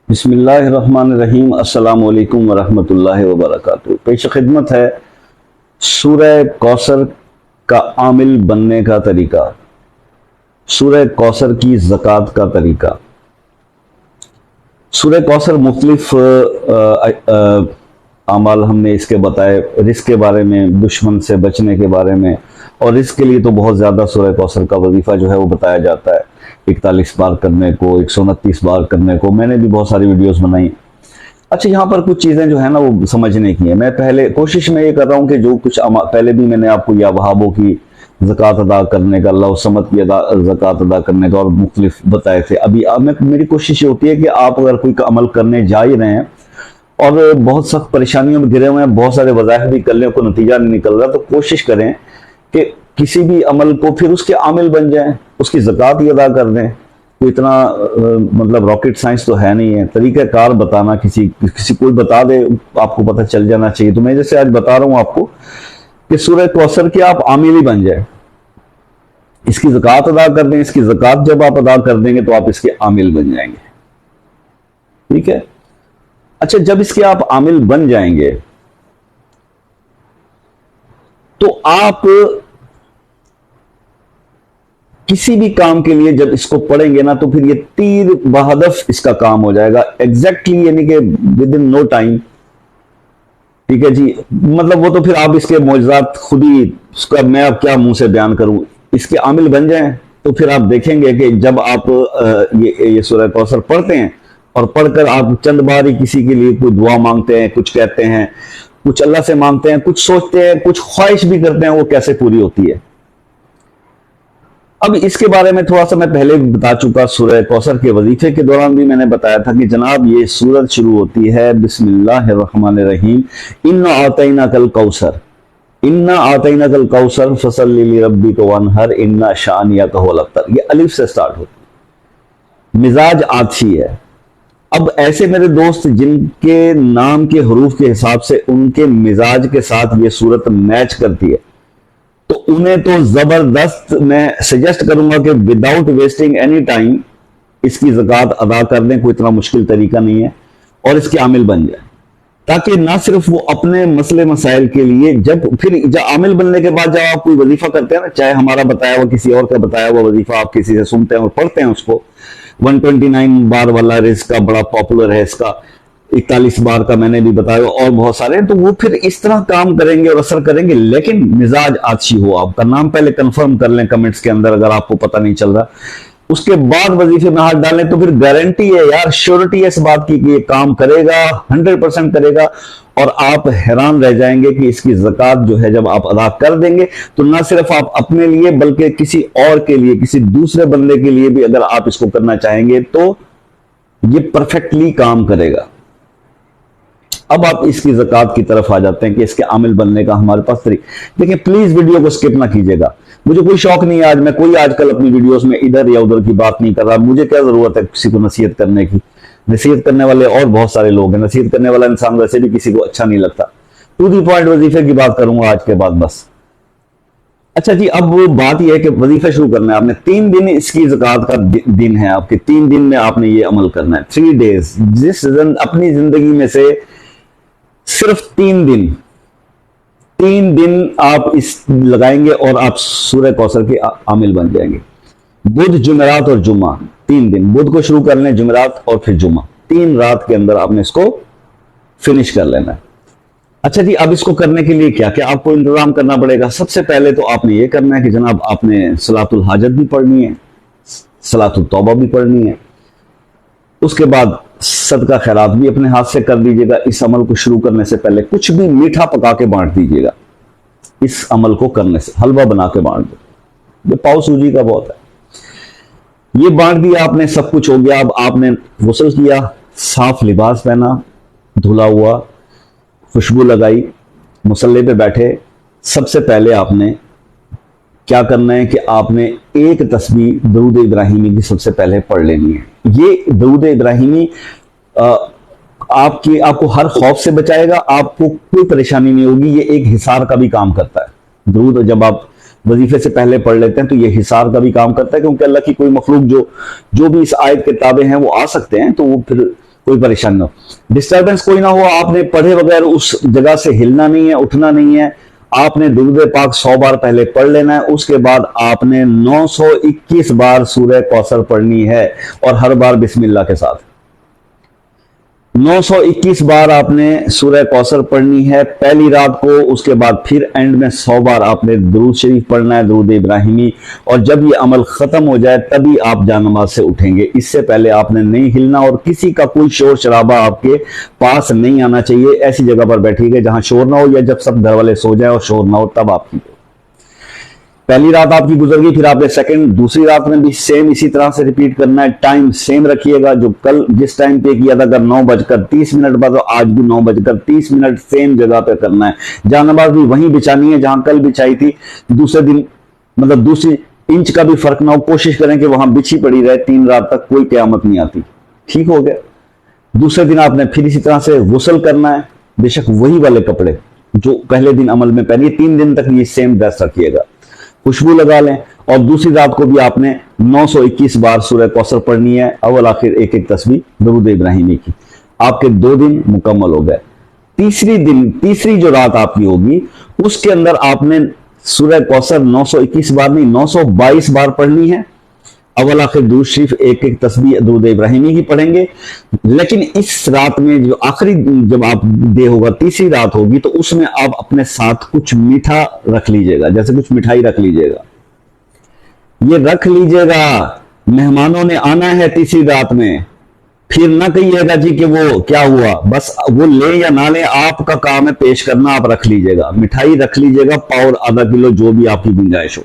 बिस्मिल्लाहिर्रहमानिर्रहीम। अस्सलामु अलैकुम वरहमतुल्लाहि वबरकातुहू। पेश खिदमत है सूरह कौसर का आमिल बनने का तरीका, सूरह कौसर की ज़कात का तरीका। सूरह कौसर मुख्तलिफ अमाल हमने इसके बताए, रिस्क के बारे में, दुश्मन से बचने के बारे में, और रिस्क के लिए तो बहुत ज़्यादा सूरह कौसर का वजीफ़ा जो है वो बताया जाता है। 41 बार करने को, 129 बार करने को, मैंने भी बहुत सारी वीडियोस बनाई। अच्छा, यहाँ पर कुछ चीज़ें जो है ना वो समझने की है। मैं पहले कोशिश में ये कर रहा हूँ कि जो कुछ पहले भी मैंने आपको या वहाबों की ज़कात अदा करने का, अल्लाह समद की ज़कात अदा करने का और मुख्तलिफ बताए थे। अभी अब मेरी कोशिश ये होती है कि आप अगर कोई अमल करने जा ही रहे हैं और बहुत सख्त परेशानियों में घिरे हुए हैं, बहुत सारे वज़ाइफ भी कर लें, कोई नतीजा नहीं निकल रहा, तो कोशिश करें कि किसी भी अमल को फिर उसके आमिल बन जाएं, उसकी ज़कात ही अदा कर दें। कोई इतना मतलब रॉकेट साइंस तो है नहीं है। तरीक़ा कार बताना, किसी कोई बता दे, आपको पता चल जाना चाहिए। तो मैं जैसे आज बता रहा हूँ आपको कि सूरह कौसर के आप आमिल ही बन जाए, इसकी ज़कात अदा कर दें। इसकी ज़कात जब आप अदा कर देंगे तो आप इसके आमिल बन जाएंगे। ठीक है। अच्छा, जब इसके आप आमिल बन जाएंगे तो आप किसी भी काम के लिए जब इसको पढ़ेंगे ना तो फिर ये तीर बहदफ इसका काम हो जाएगा, एग्जैक्टली, यानी कि विद इन नो टाइम। ठीक है जी। मतलब वो तो फिर आप इसके मौजज़ात खुद ही, उसका मैं अब क्या मुंह से बयान करूं। इसके आमिल बन जाएं तो फिर आप देखेंगे कि जब आप ये सूरह कौसर पढ़ते हैं और पढ़कर आप चंद बार ही किसी के लिए कोई दुआ मांगते हैं, कुछ कहते हैं, कुछ अल्लाह से मांगते हैं, कुछ सोचते हैं, कुछ ख्वाहिश भी करते हैं, वो कैसे पूरी होती है। अब इसके बारे में थोड़ा सा मैं पहले भी बता चुका। सूरह कौसर के वजीफे के दौरान भी मैंने बताया था कि जनाब ये सूरत शुरू होती है बिस्मिल्लाहिर्रहमानिर्रहीम, इन्ना आतैना कल कौसर, इन्ना आतैना कल कौसर फसल्लि लिरब्बिक वनहर इन्ना शानियक हुवल अब्तर। ये अलिफ से स्टार्ट होती है, मिजाज आछी है। अब ऐसे मेरे दोस्त जिनके नाम के हरूफ के हिसाब से उनके मिजाज के साथ ये सूरत मैच करती है, तो उन्हें तो जबरदस्त मैं सजेस्ट करूंगा कि विदाउट वेस्टिंग एनी टाइम इसकी ज़कात अदा कर दें। कोई इतना मुश्किल तरीका नहीं है, और इसके आमिल बन जाए, ताकि ना सिर्फ वो अपने मसले मसाइल के लिए, जब आमिल बनने के बाद जब आप कोई वजीफा करते हैं ना, चाहे हमारा बताया हुआ किसी और का बताया हुआ वजीफा आप किसी से सुनते हैं और पढ़ते हैं उसको, 129 बार वाला रिस्क का बड़ा पॉपुलर है, इसका 41 बार का मैंने भी बताया, और बहुत सारे हैं। तो वो फिर इस तरह काम करेंगे और असर करेंगे, लेकिन मिजाज अच्छी हो। आपका नाम पहले कंफर्म कर लें कमेंट्स के अंदर अगर आपको पता नहीं चल रहा, उसके बाद वजीफे में हाथ डालें तो फिर गारंटी है यार, श्योरिटी है इस बात की कि ये काम करेगा, 100% करेगा। और आप हैरान रह जाएंगे कि इसकी ज़कात जो है जब आप अदा कर देंगे तो ना सिर्फ आप अपने लिए बल्कि किसी और के लिए, किसी दूसरे बंदे के लिए भी अगर आप इसको करना चाहेंगे तो ये परफेक्टली काम करेगा। अब आप इसकी ज़कात की तरफ आ जाते हैं कि इसके आमिल बनने का हमारे पास तरीका। देखिए, प्लीज वीडियो को स्किप ना कीजिएगा। मुझे कोई शौक नहीं है आज, मैं कोई आजकल अपनी वीडियोस में इधर या उधर की बात नहीं कर रहा। मुझे क्या जरूरत है किसी को नसीहत करने की। नसीहत करने वाले और बहुत सारे लोग हैं। नसीहत करने वाला इंसान वैसे भी किसी को अच्छा नहीं लगता। टू दी पॉइंट वजीफे की बात करूंगा आज के बाद बस। अच्छा जी, अब वो बात यह है कि वजीफा शुरू करना है आपने। 3 दिन इसकी ज़कात का दिन है आपके। 3 दिन में आपने ये अमल करना है, 3 डेज। अपनी जिंदगी में से सिर्फ 3 दिन आप इस लगाएंगे और आप सूरह कौसर के आमिल बन जाएंगे। बुध, जुमेरात और जुम्मा, 3 दिन। बुध को शुरू कर लें, जुमेरात और फिर जुम्मा। 3 रात के अंदर आपने इसको फिनिश कर लेना है। अच्छा जी, अब इसको करने के लिए क्या क्या आपको इंतजाम करना पड़ेगा। सबसे पहले तो आपने ये करना है कि जनाब आपने सलातुल हाजत भी पढ़नी है, सलातुल तौबा भी पढ़नी है। उसके बाद सदका खैरात भी अपने हाथ से कर दीजिएगा। इस अमल को शुरू करने से पहले कुछ भी मीठा पका के बांट दीजिएगा। इस अमल को करने से हलवा बना के बांट दो, ये पाव सूजी का बहुत है। ये बांट दिया आपने, सब कुछ हो गया। अब आपने गुस्ल किया, साफ लिबास पहना, धुला हुआ, खुशबू लगाई, मुसल्ले पे बैठे। सबसे पहले आपने क्या करना है कि आपने एक तस्बीह दरूद इब्राहिमी की सबसे पहले पढ़ लेनी है। ये दरूद इब्राहिमी आपको हर खौफ से बचाएगा, आपको कोई परेशानी नहीं होगी। ये एक हिसार का भी काम करता है। दरूद जब आप वजीफे से पहले पढ़ लेते हैं तो ये हिसार का भी काम करता है, क्योंकि अल्लाह की कोई मखलूक जो भी इस आयत के ताबे हैं वो आ सकते हैं, तो वो फिर कोई परेशानी ना हो, डिस्टर्बेंस कोई ना हो, आपने पढ़े बगैर उस जगह से हिलना नहीं है, उठना नहीं है। आपने दुरूद पाक 100 बार पहले पढ़ लेना है, उसके बाद आपने 921 बार सूरह कौसर पढ़नी है और हर बार बिस्मिल्लाह के साथ। 921 बार आपने सूरह कौसर पढ़नी है पहली रात को, उसके बाद फिर एंड में 100 बार आपने दुरूद शरीफ पढ़ना है, दुरूद इब्राहिमी। और जब ये अमल खत्म हो जाए तभी आप जानमाज से उठेंगे, इससे पहले आपने नहीं हिलना और किसी का कोई शोर शराबा आपके पास नहीं आना चाहिए। ऐसी जगह पर बैठिएगा जहां शोर ना हो, या जब सब घर वाले सो जाए और शोर ना हो तब आपकी पहली रात आपकी गुजर गई। फिर आपने सेकंड दूसरी रात में भी सेम इसी तरह से रिपीट करना है। टाइम सेम रखिएगा, जो कल जिस टाइम पे किया था, अगर 9:30 पर, तो आज भी 9:30 सेम जगह पे करना है। जानमाज भी वहीं बिछानी है जहां कल बिछाई थी। दूसरे दिन मतलब दूसरी इंच का भी फर्क ना हो, कोशिश करें कि वहां बिछी पड़ी रहे 3 रात तक, कोई क़यामत नहीं आती। ठीक हो गया। दूसरे दिन आपने फिर इसी तरह से गुस्ल करना है, बेशक वही वाले कपड़े जो पहले दिन अमल में पहनिए, 3 दिन तक ये सेम ड्रेस रखिएगा, खुशबू लगा लें। और दूसरी रात को भी आपने 921 बार सूरह कौसर पढ़नी है, अव्वल आखिर एक एक तस्बीह दुरूद इब्राहिमी की। आपके 2 दिन मुकम्मल हो गए। तीसरी जो रात आपकी होगी उसके अंदर आपने सूरह कौसर 921 बार नहीं 922 बार पढ़नी है। अव्वल आखिर दुरूद शरीफ एक एक तस्बीह दुरूद इब्राहिमी की पढ़ेंगे। लेकिन इस रात में जो आखिरी जब आप डे होगा, तीसरी रात होगी, तो उसमें आप अपने साथ कुछ मीठा रख लीजिएगा, जैसे कुछ मिठाई रख लीजिएगा। ये रख लीजिएगा, मेहमानों ने आना है तीसरी रात में, फिर ना कहिएगा जी कि वो क्या हुआ, बस वो ले या ना ले, आपका काम है पेश करना, आप रख लीजिएगा। मिठाई रख लीजिएगा, पाव आधा किलो, जो भी आपकी गुंजाइश हो।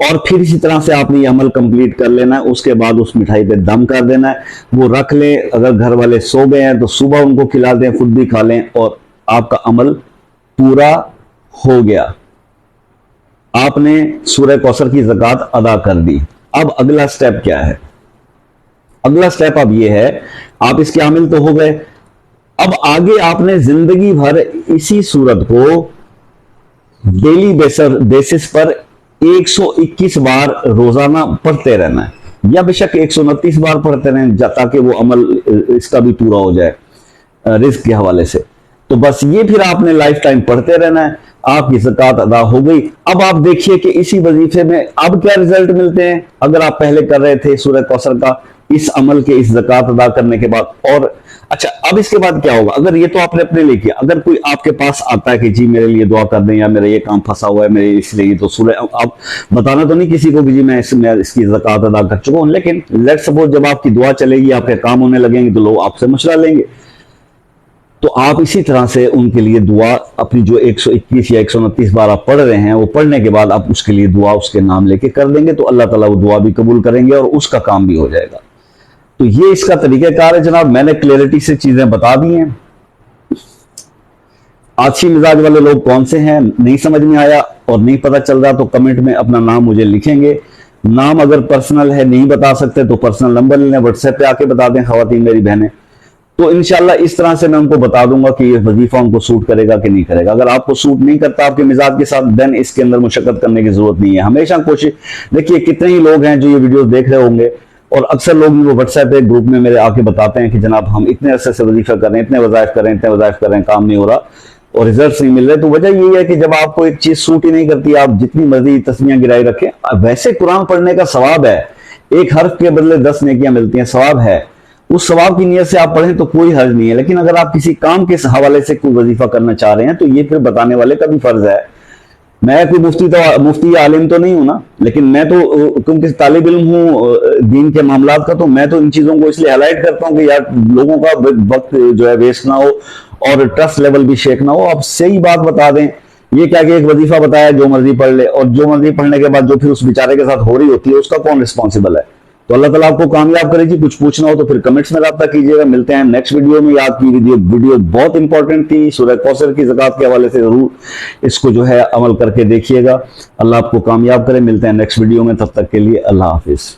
और फिर इसी तरह से आपने ये अमल कंप्लीट कर लेना है। उसके बाद उस मिठाई पे दम कर देना है, वो रख ले। अगर घर वाले सो गए हैं तो सुबह उनको खिला दें, खुद भी खा लें, और आपका अमल पूरा हो गया। आपने सूरह कौसर की ज़कात अदा कर दी। अब अगला स्टेप क्या है? अगला स्टेप अब ये है, आप इसके आमिल तो हो गए। अब आगे आपने जिंदगी भर इसी सूरत को डेली बेसिस पर 121 बार रोजाना पढ़ते रहना है, या बेशक 129 बार पढ़ते रहें, ताकि वो अमल इसका भी पूरा हो जाए रिस्क के हवाले से। तो बस ये फिर आपने लाइफ टाइम पढ़ते रहना है। आपकी ज़कात अदा हो गई। अब आप देखिए कि इसी वजीफे में अब क्या रिजल्ट मिलते हैं। अगर आप पहले कर रहे थे सूरह कौसर का, इस अमल के, इस ज़कात अदा करने के बाद, और अच्छा अब इसके बाद क्या होगा? अगर ये तो आपने अपने लिए किया, अगर कोई आपके पास आता है कि जी मेरे लिए दुआ कर दें, या मेरा ये काम फंसा हुआ है मेरे, इसलिए तो सूरह, आप बताना तो नहीं किसी को कि जी मैं इसकी ज़कात अदा कर चुका हूं, लेकिन लेट्स सपोज जब आपकी दुआ चलेगी, आपके काम होने लगेंगे, तो लोग आपसे मशवरा लेंगे। तो आप इसी तरह से उनके लिए दुआ, अपनी जो 121 या 129 बार आप पढ़ रहे हैं, वो पढ़ने के बाद आप उसके लिए दुआ उसके नाम लेके कर देंगे, तो अल्लाह ताला वो दुआ भी कबूल करेंगे और उसका काम भी हो जाएगा। तो ये इसका तरीक़ाकार है जनाब। मैंने क्लैरिटी से चीजें बता दी हैं। आछी मिजाज वाले लोग कौन से हैं, नहीं समझ में आया और नहीं पता चल रहा, तो कमेंट में अपना नाम मुझे लिखेंगे। नाम अगर पर्सनल है, नहीं बता सकते, तो पर्सनल नंबर ले लें, व्हाट्सएप पे आके बता दें खवातीन मेरी बहनें। तो इंशाल्लाह इस तरह से मैं उनको बता दूंगा कि ये वजीफा उनको सूट करेगा कि नहीं करेगा। अगर आपको सूट नहीं करता आपके मिजाज के साथ, देन इसके अंदर मुशक्कत करने की जरूरत नहीं है। हमेशा कोशिश, देखिए कितने ही लोग हैं जो ये वीडियो देख रहे होंगे, और अक्सर लोग वो व्हाट्सएप पे ग्रुप में मेरे आके बताते हैं कि जनाब हम इतने अरसे से वजीफा कर रहे हैं, इतने वज़ाइफ कर रहे हैं, काम नहीं हो रहा और रिजल्ट नहीं मिल रहे। तो वजह यही है कि जब आपको एक चीज सूट ही नहीं करती, आप जितनी मर्जी तस्बीहें गिराई रखें। वैसे कुरान पढ़ने का सवाब है, एक हर्फ के बदले 10 नेकियां मिलती हैं, सवाब है। उस सवाब की नियत से आप पढ़ें तो कोई हर्ज नहीं है। लेकिन अगर आप किसी काम के हवाले से कोई वजीफा करना चाह रहे हैं, तो ये फिर बताने वाले का भी फर्ज है। मैं कोई मुफ्ती आलिम तो नहीं हूं ना, लेकिन मैं तो क्योंकि तालिब इल्म हूं दीन के मामलात का, तो मैं तो इन चीजों को इसलिए हाईलाइट करता हूं कि यार लोगों का वक्त जो है वेस्ट ना हो और ट्रस्ट लेवल भी शेक ना हो। आप सही बात बता दें। ये क्या कि एक वजीफा बताया, जो मर्जी पढ़ ले, और जो मर्जी पढ़ने के बाद जो फिर उस बेचारे के साथ हो रही होती है, उसका कौन रिस्पॉन्सिबल है? तो अल्लाह ताला आपको कामयाब करे जी। कुछ पूछना हो तो फिर कमेंट्स में राब्ता कीजिएगा। मिलते हैं नेक्स्ट वीडियो में। याद की वीडियो बहुत इंपॉर्टेंट थी, सूरह कौसर की ज़कात के हवाले से जरूर इसको जो है अमल करके देखिएगा। अल्लाह आपको कामयाब करे। मिलते हैं नेक्स्ट वीडियो में, तब तक के लिए अल्लाह हाफिज।